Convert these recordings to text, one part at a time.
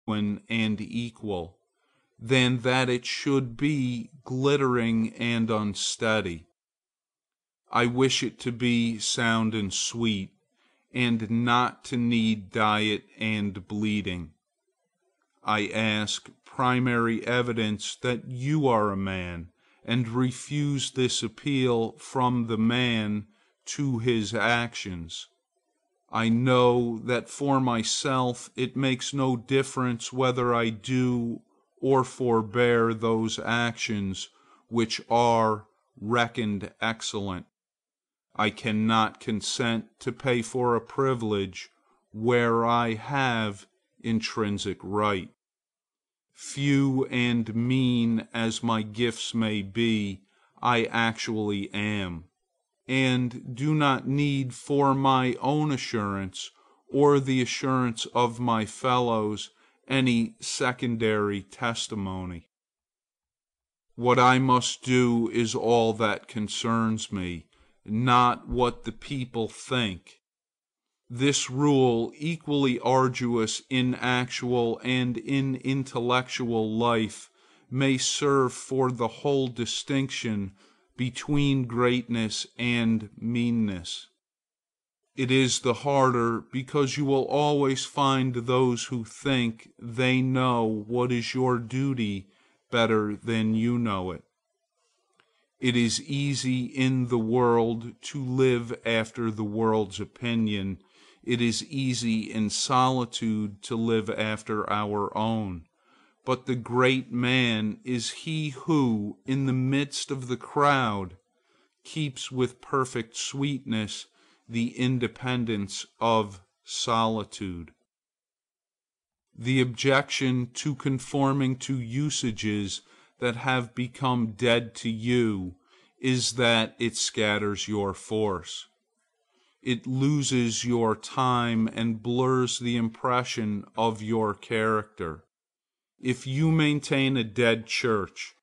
and equal, than that it should be glittering and unsteady. I wish it to be sound and sweet, and not to need diet and bleeding. I ask primary evidence that you are a man, and refuse this appeal from the man to his actions. I know that for myself it makes no difference whether I do or forbear those actions which are reckoned excellent. I cannot consent to pay for a privilege where I have intrinsic right. Few and mean as my gifts may be, I actually am, and do not need for my own assurance or the assurance of my fellows any secondary testimony. What I must do is all that concerns me, not what the people think. This rule, equally arduous in actual and in intellectual life, may serve for the whole distinction between greatness and meanness. It is the harder because you will always find those who think they know what is your duty better than you know it. It is easy in the world to live after the world's opinion. It is easy in solitude to live after our own. But the great man is he who, in the midst of the crowd, keeps with perfect sweetness the independence of solitude. The objection to conforming to usages that have become dead to you is that it scatters your force. It loses your time and blurs the impression of your character. If you maintain a dead church,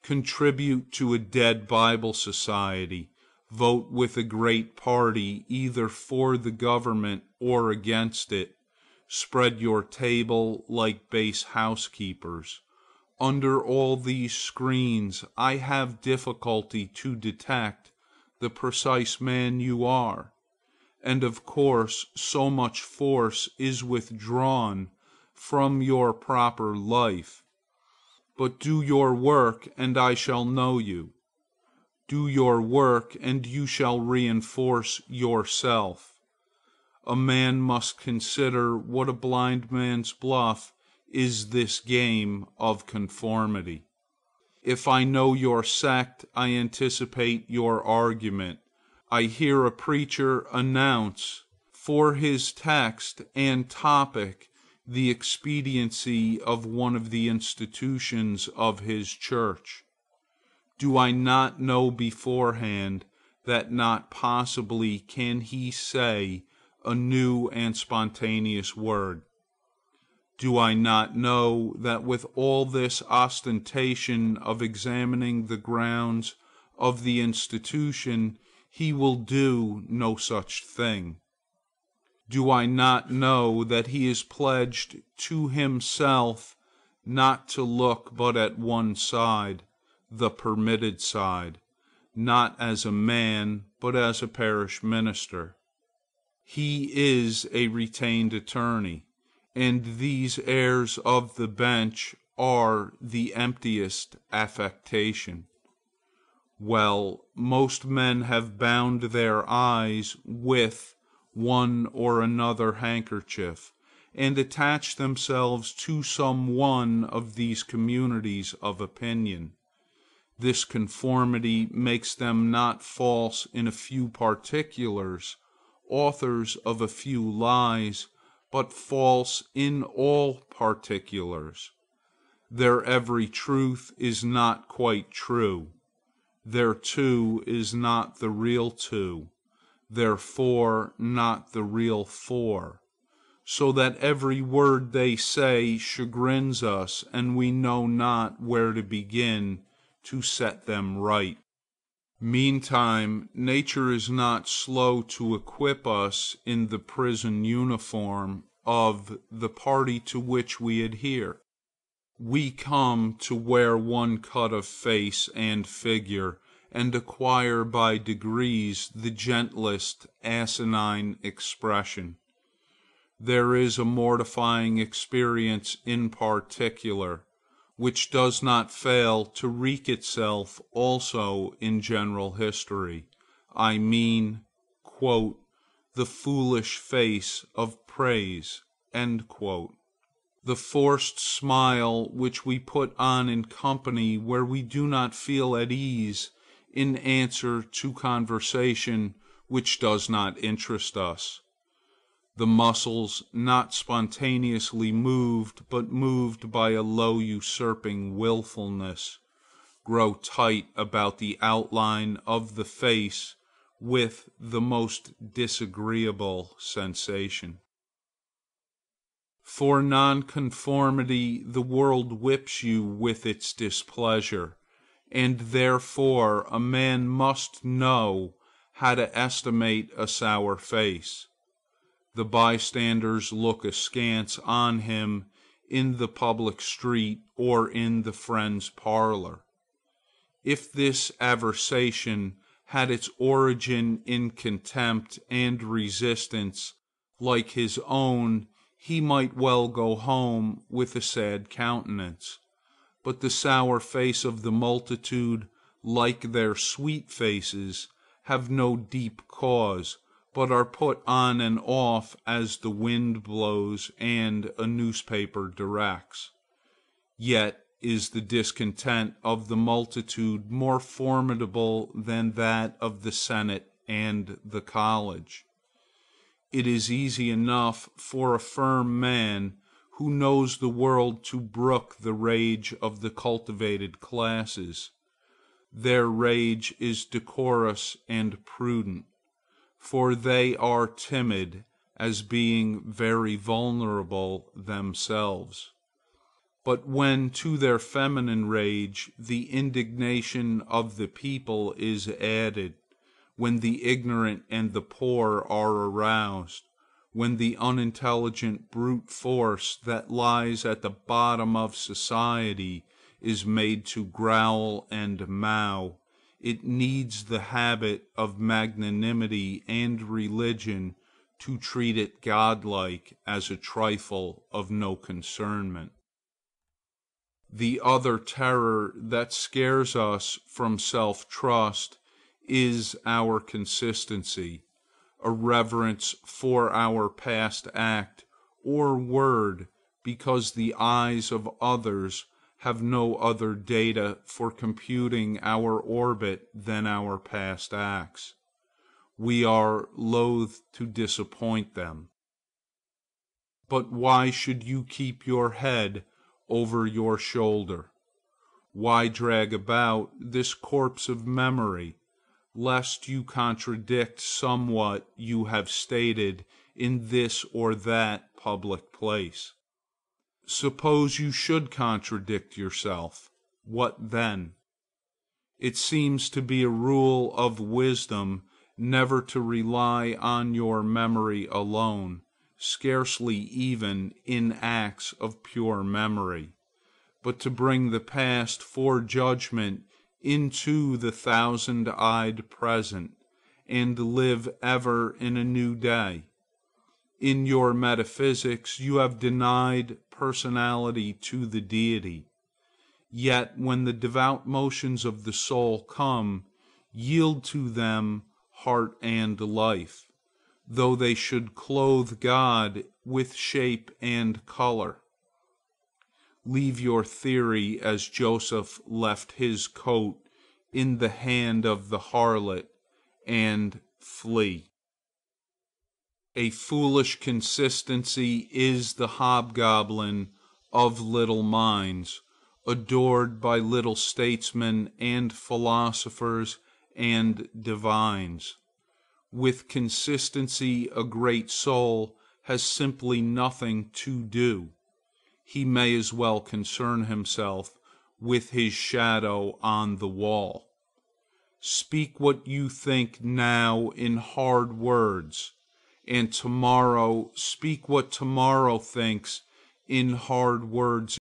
contribute to a dead Bible society, vote with a great party either for the government or against it, spread your table like base housekeepers, under all these screens I have difficulty to detect the precise man you are, and of course so much force is withdrawn from your proper life. But do your work, and I shall know you. Do your work, and you shall reinforce yourself. A man must consider what a blind man's bluff is this game of conformity. If I know your sect, I anticipate your argument. I hear a preacher announce for his text and topic the expediency of one of the institutions of his church. Do I not know beforehand that not possibly can he say a new and spontaneous word? Do I not know that with all this ostentation of examining the grounds of the institution, he will do no such thing? Do I not know that he is pledged to himself not to look but at one side, the permitted side, not as a man, but as a parish minister? He is a retained attorney, and these airs of the bench are the emptiest affectation. Well, most men have bound their eyes with one or another handkerchief, and attach themselves to some one of these communities of opinion. This conformity makes them not false in a few particulars, authors of a few lies, but false in all particulars. Their every truth is not quite true. Their two is not the real two, their four not the real four, so that every word they say chagrins us, and we know not where to begin to set them right. Meantime, nature is not slow to equip us in the prison uniform of the party to which we adhere. We come to wear one cut of face and figure, and acquire by degrees the gentlest asinine expression. There is a mortifying experience in particular, which does not fail to wreak itself also in general history. I mean, quote, the foolish face of praise, end quote. The forced smile which we put on in company where we do not feel at ease, in answer to conversation which does not interest us. The muscles not spontaneously moved, but moved by a low usurping willfulness, grow tight about the outline of the face with the most disagreeable sensation. For nonconformity the world whips you with its displeasure, and therefore a man must know how to estimate a sour face. The bystanders look askance on him in the public street or in the friend's parlor. If this aversation had its origin in contempt and resistance like his own, he might well go home with a sad countenance. But the sour face of the multitude, like their sweet faces, have no deep cause, but are put on and off as the wind blows and a newspaper directs. Yet is the discontent of the multitude more formidable than that of the Senate and the college. It is easy enough for a firm man who knows the world to brook the rage of the cultivated classes. Their rage is decorous and prudent, for they are timid as being very vulnerable themselves. But when to their feminine rage the indignation of the people is added, when the ignorant and the poor are aroused, when the unintelligent brute force that lies at the bottom of society is made to growl and mow, it needs the habit of magnanimity and religion to treat it godlike as a trifle of no concernment. The other terror that scares us from self-trust is our consistency, a reverence for our past act or word, because the eyes of others have no other data for computing our orbit than our past acts. We are loath to disappoint them. But why should you keep your head over your shoulder? Why drag about this corpse of memory, lest you contradict somewhat you have stated in this or that public place? Suppose you should contradict yourself, what then? It seems to be a rule of wisdom never to rely on your memory alone, scarcely even in acts of pure memory, but to bring the past for judgment into the thousand-eyed present, and live ever in a new day. In your metaphysics you have denied personality to the deity. Yet when the devout motions of the soul come, yield to them heart and life, though they should clothe God with shape and color. Leave your theory as Joseph left his coat in the hand of the harlot, and flee. A foolish consistency is the hobgoblin of little minds, adored by little statesmen and philosophers and divines. With consistency a great soul has simply nothing to do. He may as well concern himself with his shadow on the wall. Speak what you think now in hard words, and tomorrow speak what tomorrow thinks in hard words